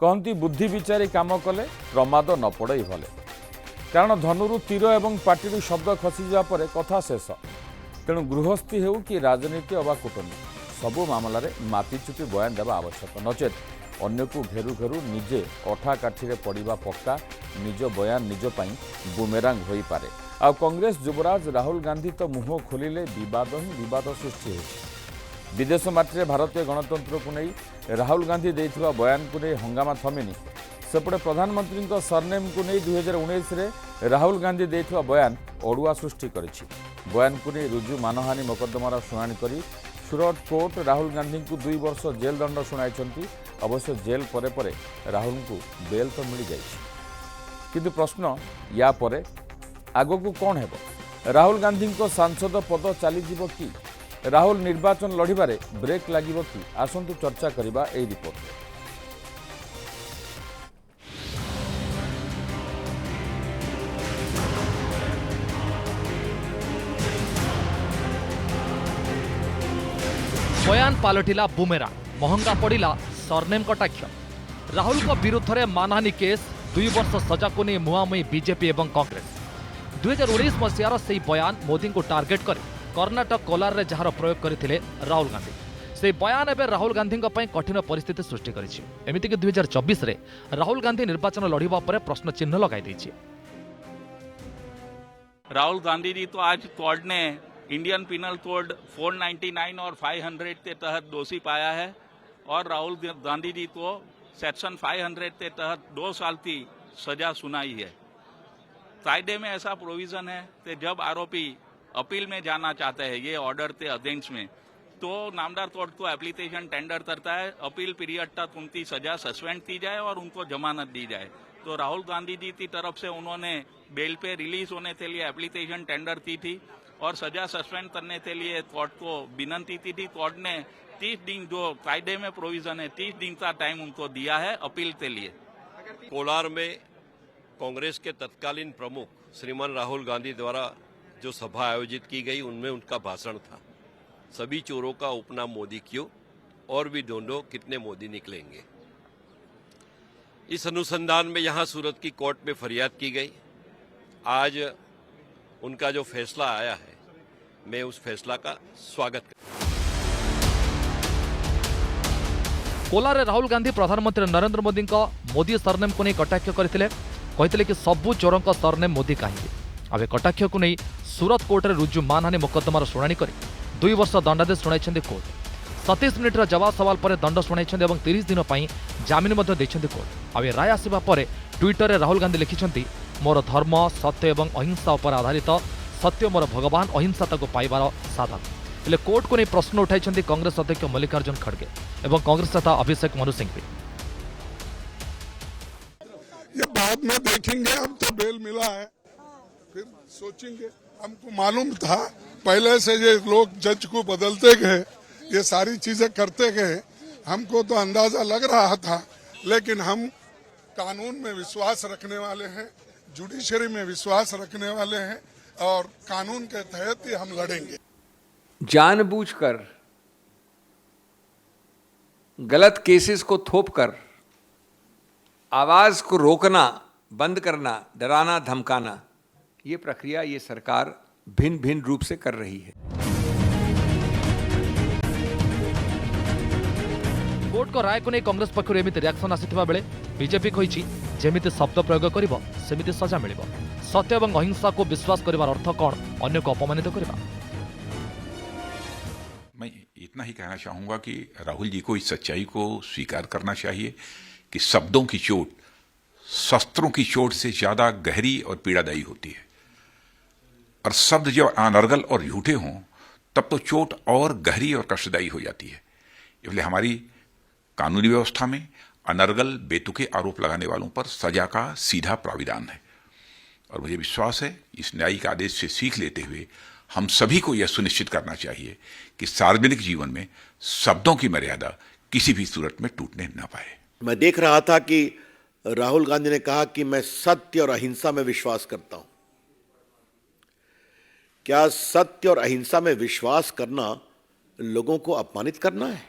कहती बुद्धि विचारी काम कले प्रमाद न पड़ई भले। कारण धनुरु तीर एवं पार्टी शब्द खसीजा पर कथा शेष। तेणु गृहस्थी हेउ कि राजनीति अबा कूटनीति सबु मामलें मापिचुपी बयान देवा आवश्यक। नचेत अन्य को घेरु घेरु निजे अठा काठी पड़ा पक्का निज बयान निज पाई बुमेरांग हो पारे। आ कांग्रेस युवराज राहुल गांधी तो मुह खोलिले विवाद ही विवाद सृष्टि हो। विदेश माटी भारतीय गणतंत्र को नहीं राहुल गांधी देथिबा बयान को नहीं हंगामा थमिनी। सेपटे प्रधानमंत्री सरनेम को नहीं 2019 रे राहुल गांधी देथिबा बयान अड़ुआ सृष्टि करिछि। बयान को नहीं रुजु मानहानि मोकद्दमार शुणाणी करी सूरत कोर्ट राहुल गांधी को 2 वर्ष जेल दंड शुणाई। अवश्य जेल परे परे राहुल को बेल तो मिल जाए, किंतु प्रश्न या परे आगो को कौन है? राहुल गांधी को सांसद पद चलीजिव कि राहुल निर्वाचन लड़िबारे ब्रेक लागिव कि? आसंतु चर्चा करिबा एई रिपोर्ट रे। बयान पालटिला बुमेरांग, महंगा पड़िला सरनेम कटाक्ष। राहुल को विरुद्ध में मानहानि केस 2 वर्ष सजा को नहीं मुहांमुही बीजेपी एवं कांग्रेस। 2019 मसीहार से बयान मोदी को टार्गेट कर कर्णाटक कोलार रे जार प्रयोग करथिले राहुल गांधी। से बयान एवं राहुल गांधी कठिन परिस्थिति सृष्टि करिछि। एमितिक 2024 रे राहुल गांधी निर्वाचन लड़िबा पर प्रश्न चिन्ह लगाई दैछि। राहुल गांधी जी तो आज कोर्ट ने इंडियन पिनल कोड 499 और 500 के तहत दोषी पाया है और राहुल गांधी जी को सेक्शन 500 के तहत 2 साल की सजा सुनाई है। कायदे में ऐसा प्रोविजन है कि जब आरोपी अपील में जाना चाहते हैं ये ऑर्डर के अगेंस्ट में, तो नामदार कोर्ट को एप्लीकेशन टेंडर करता है, अपील पीरियड तक उनकी सजा सस्पेंड की जाए और उनको जमानत दी जाए। तो राहुल गांधी जी की तरफ से उन्होंने बेल पे रिलीज होने के लिए एप्लीकेशन टेंडर की थी और सजा सस्पेंड करने के लिए कोर्ट को विनती की थी। कोर्ट ने 30 दिन, जो कायदे में प्रोविजन है, 30 दिन का टाइम उनको दिया है अपील के लिए। कोलार में कांग्रेस के तत्कालीन प्रमुख श्रीमान राहुल गांधी द्वारा जो सभा आयोजित की गई उनमें उनका भाषण था, सभी चोरों का उपनाम मोदी क्यों और भी ढूंढो कितने मोदी निकलेंगे। इस अनुसंधान में यहां सूरत की कोर्ट में फरियाद की गई। आज उनका जो फैसला आया है, मैं उस फैसला का स्वागत करता हूं। कोलार रे राहुल गांधी प्रधानमंत्री नरेंद्र मोदी को मोदी सरनेम को नहीं कटाक्ष करथिले। कहिथिले कि सबु चोरों का सरनेम मोदी कहीं। आबे कटाक्ष को नहीं सूरत कोर्ट रे रुजु मानहानि मोकद्दमार शुणाणी करी 2 वर्ष दंडादेश शुणाइछन्ती कोर्ट। 27 मिनिटर जवाब सवाल पर दंड शुणाइछन्ती एवं 30 दिन पई जामिन मध्य दैछन्ती कोर्ट। आबे राय आसिबा परे ट्विटर रे राहुल गांधी लिखिछन्ती, मोर धर्म सत्य एवं अहिंसा पर आधारित, सत्य मोर भगवान, अहिंसा ताको पाइबार साधन। हेले कोर्ट को नहीं प्रश्न उठाई कांग्रेस अध्यक्ष मल्लिकार्जुन खड़गे एवं कांग्रेस नेता अभिषेक मनु सिंह भी। ये बाद में देखेंगे, अब तो बेल मिला है फिर सोचेंगे। हमको मालूम था पहले से ये लोग जज को बदलते गए, ये सारी चीजें करते गए, हमको तो अंदाजा लग रहा था। लेकिन हम कानून में विश्वास रखने वाले हैं, जुडिशरी में विश्वास रखने वाले हैं और कानून के तहत ही हम लड़ेंगे। जानबूझकर गलत केसेस को थोपकर आवाज को रोकना, बंद करना, डराना, धमकाना, ये प्रक्रिया ये सरकार भिन्न भिन्न रूप से कर रही है। कोर्ट को राय को नहीं कांग्रेस पक्षर एमिति रिएक्शन आसिथिबा बेले बीजेपी कहिछि जेमिति शब्द प्रयोग करिबो सेमिति सजा मिलिबो। सत्य एवं अहिंसा को विश्वास करिवार अर्थ कोन? अन्य को अपमानित करिबा। मैं इतना ही कहना चाहूंगा कि राहुल जी को इस सच्चाई को स्वीकार करना चाहिए कि शब्दों की चोट शस्त्रों की चोट से ज्यादा गहरी और पीड़ादायी होती है, और शब्द जब अनर्गल और झूठे हों तब तो चोट और गहरी और कष्टदायी हो जाती है। इसलिए हमारी कानूनी व्यवस्था में अनर्गल बेतुके आरोप लगाने वालों पर सजा का सीधा प्राविधान है, और मुझे विश्वास है इस न्यायिक आदेश से सीख लेते हुए हम सभी को यह सुनिश्चित करना चाहिए कि सार्वजनिक जीवन में शब्दों की मर्यादा किसी भी सूरत में टूटने न पाए। मैं देख रहा था कि राहुल गांधी ने कहा कि मैं सत्य और अहिंसा में विश्वास करता हूं। क्या सत्य और अहिंसा में विश्वास करना लोगों को अपमानित करना है?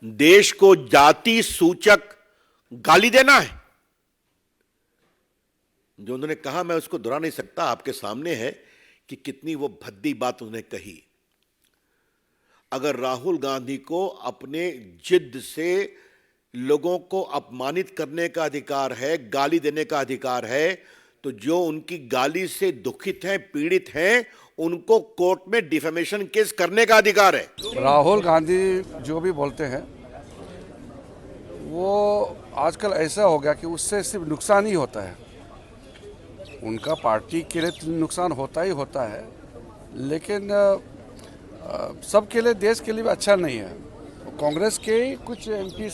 देश को जाति सूचक गाली देना है। जो उन्होंने कहा मैं उसको दोहरा नहीं सकता, आपके सामने है कि कितनी वो भद्दी बात उन्होंने कही। अगर राहुल गांधी को अपने जिद से लोगों को अपमानित करने का अधिकार है, गाली देने का अधिकार है, तो जो उनकी गाली से दुखित हैं, पीड़ित हैं, उनको कोर्ट में डिफेमेशन केस करने का अधिकार है। राहुल गांधी जो भी बोलते हैं वो आजकल ऐसा हो गया कि उससे सिर्फ नुकसान ही होता है। उनका पार्टी के लिए नुकसान होता ही होता है, लेकिन सबके लिए, देश के लिए भी अच्छा नहीं है। कांग्रेस के कुछ एमपी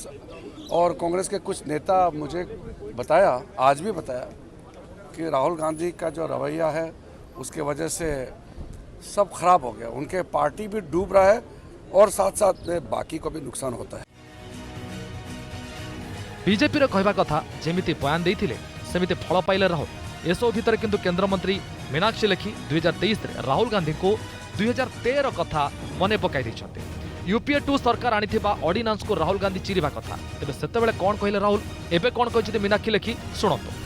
और कांग्रेस के कुछ नेता मुझे बताया, आज भी बताया, कि राहुल गांधी का जो रवैया है उसके वजह से सब खराब हो गया। उनके पार्टी भी डूब रहा है और साथ साथ में बाकी को भी नुकसान होता है। बीजेपी रे कहवा कथा जेमिति बयान देइथिले सेमिति फल पाइले राहुल। एसो भितर किंतु केंद्र मंत्री मीनाक्षी लेखी 2023 रे राहुल गांधी को 2013 कथा मने पकाई दैछन्ते। यूपीए 2 सरकार आनिथिबा ऑर्डिनेंस को राहुल गांधी चिरिबा कथा। तेबे सेतेबेले कोन कहिले राहुल, एबे कोन कहिथिते Meenakshi Lekhi, सुनंतो।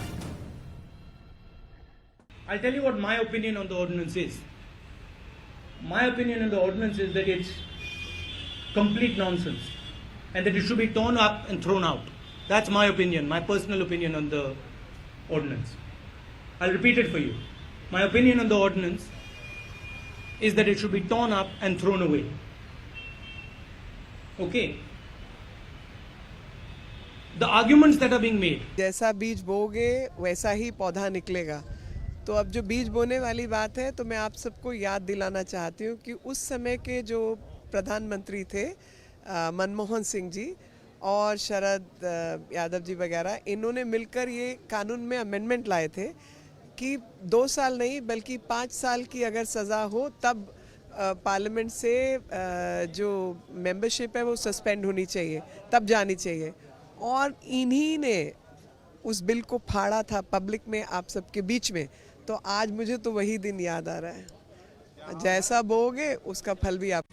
I'll tell you what my opinion on the ordinance is. My opinion on the ordinance is that it's complete nonsense and that it should be torn up and thrown out. That's my opinion, my personal opinion on the ordinance. I'll repeat it for you. My opinion on the ordinance is that it should be torn up and thrown away. Okay? The arguments that are being made. जैसा बीज बोगे वैसा ही पौधा निकलेगा। तो अब जो बीज बोने वाली बात है, तो मैं आप सबको याद दिलाना चाहती हूँ कि उस समय के जो प्रधानमंत्री थे मनमोहन सिंह जी और शरद यादव जी वगैरह, इन्होंने मिलकर ये कानून में अमेंडमेंट लाए थे कि 2 साल नहीं बल्कि 5 साल की अगर सज़ा हो तब पार्लियामेंट से जो मेंबरशिप है वो सस्पेंड होनी चाहिए, तब जानी चाहिए। और इन्हीं ने उस बिल को फाड़ा था पब्लिक में, आप सबके बीच में। तो आज मुझे तो वही दिन याद आ रहा है। जैसा बोगे उसका फल भी आप।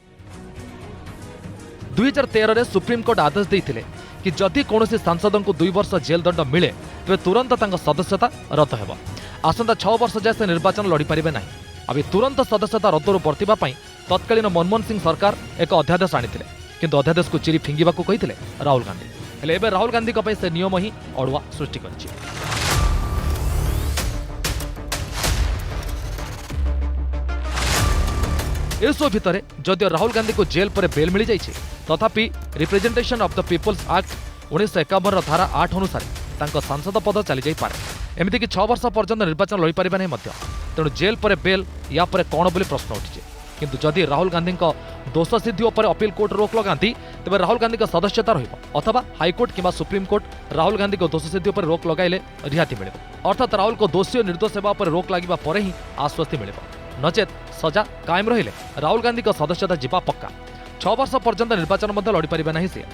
2013 रे सुप्रीम कोर्ट आदेश देइथिले कि जदि कोनोसी सांसदों को 2 वर्ष जेल दंड मिले तेबे तुरंत तांका सदस्यता रद्द हेबो। आसंता 6 वर्ष जाय से निर्वाचन लड़ी पारिबे नाही। अभी तुरंत सदस्यता रद्दरू बर्तिबा पई तत्कालीन मनमोहन सिंह सरकार एक अध्यादेश आनिथिले, किंतु अध्यादेश को चिरी फिंगिबाकू कहिथिले राहुल गांधी। हेले एबे राहुल गांधी को पई से नियम ही अड़ुआ सृष्टि करछि। एसो भितर जदियो राहुल गांधी को जेल पर बेल मिल जाइए, तथापि Representation of the People's Act 1951 धारा 8 अनुसार तांको सांसद पद चली जाई पारे। एमिति कि 6 वर्ष पर्यंत निर्वाचन लड़ी पारिबे नहीं मध्य। तेणु जेल पर बेल या पर कौन बोली प्रश्न उठिছে। किंतु जदि राहुल गांधी दोष सिद्धि उपर अपील कोर्ट रोक लगाती तेज राहुल गांधी सदस्यता रहिबो, अथवा हाईकोर्ट किंवा सुप्रीम कोर्ट राहुल गांधी को दोष सिद्धि उपर रोक लगाइले रिहाती मिले। अर्थात राहुल को दोषी और निर्दोष हेबा उपर रोक लागिबा परे ही आश्वस्ति मिले, नचेत सजा कायम रहिले राहुल गांधी सदस्यता जीवा पक्का। 6 वर्ष पर्यंत निर्वाचन लड़ी पारिबे नहीं से,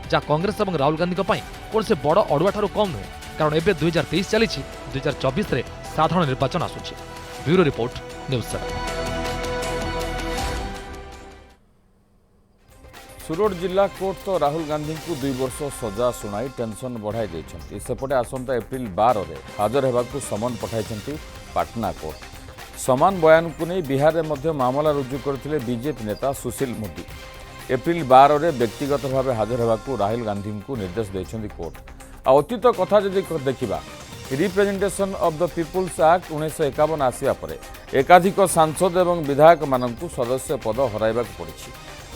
जहाँ कांग्रेस और राहुल गांधी कौन से बड़ अड़ुआ ठारू कम नुहे। कारण एबे 2023 चली 2024 रे साधारण निर्वाचन आसुछि। Bureau report, news 7। सुरट जिला कोर्ट तो राहुल गांधी को 2 वर्ष सजा सुनाई टेंशन बढ़ाई देछंती। सेपटे आसंता एप्रिल 12 रे हाजर हेबाकू समन पठाइछंती पाटना कोर्ट। समान बयान को नहीं बिहार में मध्य मामला रुजु करथिले बीजेपी नेता सुशील मोदी। एप्रिल 12 रे व्यक्तिगत भाव हाजर हेबाकू राहुल गांधी को निर्देश देछंती कोर्ट। अतीत कथा जदि देखिबा, Representation of the People's Act 1951 आसिया परे एकाधिक सांसद एवं विधायक माननकू सदस्य पद हराइबाकू पड़िछि।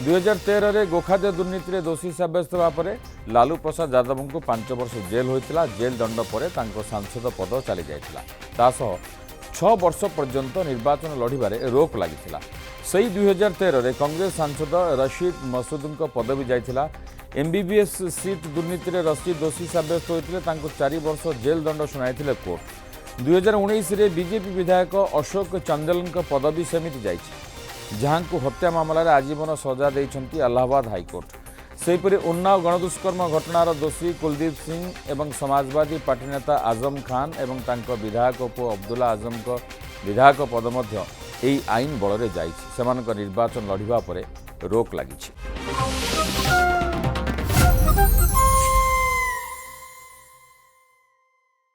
2013 रे गोखाद्य दुर्नीति रे दोषी साब्यस्त होगा पर लालू प्रसाद यादव को 5 वर्ष जेल होता। जेल दंड पर सांसद पद चली जाइथिला। तासह 6 वर्ष पर्यंत निर्वाचन लड़िबारे रोक लागिथिला। सही 2013 रे कांग्रेस सांसद रशीद मसूद पदवी जाइथिला। एमबीबीएस सीट दुर्नीति रे रशीद दोषी साब्यस्त होते 4 वर्ष जेल दंड शुणाइथिले कोर्ट। 2019 रे बीजेपी विधायक अशोक चंदेलन पदवी सेमिति जाइछि, जहां को हत्या मामलार आजीवन सजा देइछंती इलाहाबाद हाईकोर्ट। सेहीपरि उन्नाव गणदुष्कर्म घटनार दोषी कुलदीप सिंह एवं समाजवादी पार्टी नेता आजम खान एवं तांको विधायक पुओ अब्दुल्ला आजम को विधायक पद मध्य एही आईन बଳରେ ଯାଇଛି। ସେମାନଙ୍କ ନିର୍ବାଚନ ଲଢ଼ିବା ପରେ ରୋକ ଲାଗିଛି। है।